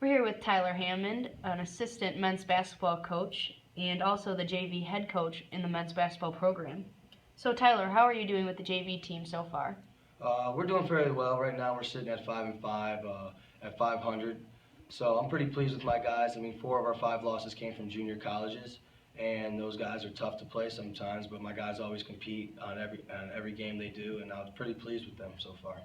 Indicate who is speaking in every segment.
Speaker 1: We're here with Tyler Hammond, an assistant men's basketball coach and also the JV head coach in the men's basketball program. So Tyler, how are you doing with the JV team so far?
Speaker 2: We're doing fairly well right now. We're sitting at 5-5, at 500. So I'm pretty pleased with my guys. I mean, 4 of our 5 losses came from junior colleges, and those guys are tough to play sometimes. But my guys always compete on every game they do, and I was pretty pleased with them so far.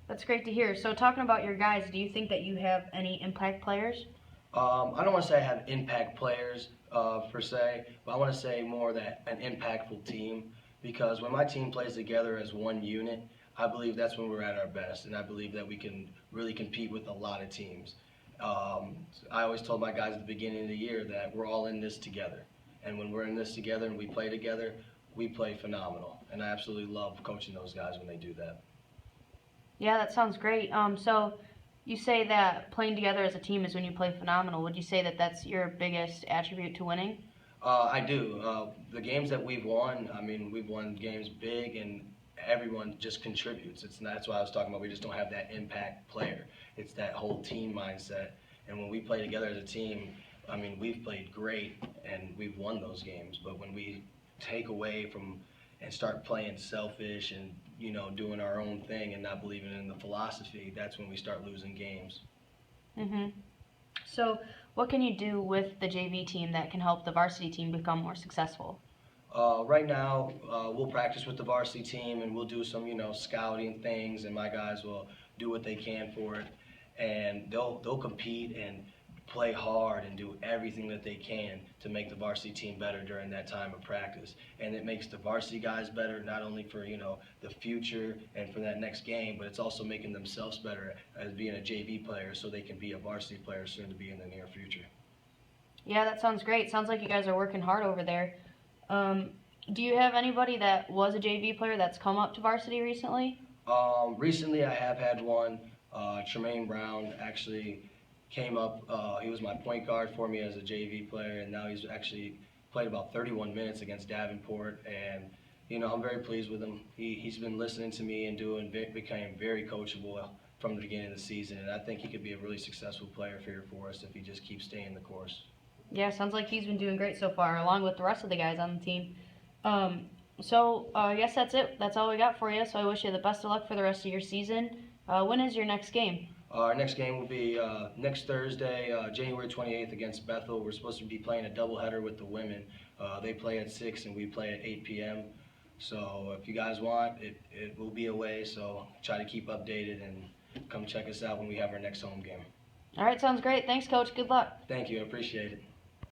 Speaker 1: That's great to hear. So talking about your guys, do you think that you have any impact players?
Speaker 2: I don't want to say I have impact players per se, but I want to say more that an impactful team, because when my team plays together as one unit, I believe that's when we're at our best, and I believe that we can really compete with a lot of teams. I always told my guys at the beginning of the year that we're all in this together, and when we're in this together and we play together, we play phenomenal, and I absolutely love coaching those guys when they do that.
Speaker 1: Yeah, that sounds great. So you say that playing together as a team is when you play phenomenal. Would you say that that's your biggest attribute to winning?
Speaker 2: I do. The games that we've won, I mean, we've won games big, and everyone just contributes. That's what I was talking about. We just don't have that impact player. It's that whole team mindset. And when we play together as a team, I mean, we've played great, and we've won those games. But when we take away from and start playing selfish and, doing our own thing and not believing in the philosophy, that's when we start losing games.
Speaker 1: So what can you do with the JV team that can help the varsity team become more successful?
Speaker 2: Right now, we'll practice with the varsity team, and we'll do some, scouting things, and my guys will do what they can for it, and they'll compete and play hard and do everything that they can to make the varsity team better during that time of practice. And it makes the varsity guys better, not only for, the future and for that next game, but it's also making themselves better as being a JV player so they can be a varsity player soon to be in the near future.
Speaker 1: Yeah, that sounds great. Sounds like you guys are working hard over there. Do you have anybody that was a JV player that's come up to varsity recently?
Speaker 2: Recently I have had one. Tremaine Brown actually came up. He was my point guard for me as a JV player, and now he's actually played about 31 minutes against Davenport, and I'm very pleased with him. He's been listening to me and became very coachable from the beginning of the season, and I think he could be a really successful player here for us if he just keeps staying the course.
Speaker 1: Yeah, sounds like he's been doing great so far, along with the rest of the guys on the team. I guess that's it. That's all we got for you. So I wish you the best of luck for the rest of your season. When is your next game?
Speaker 2: Our next game will be next Thursday, January 28th against Bethel. We're supposed to be playing a doubleheader with the women. They play at 6 and we play at 8 p.m. So if you guys want, it will be away. So try to keep updated and come check us out when we have our next home game.
Speaker 1: All right, sounds great. Thanks, Coach. Good luck.
Speaker 2: Thank you. I appreciate it.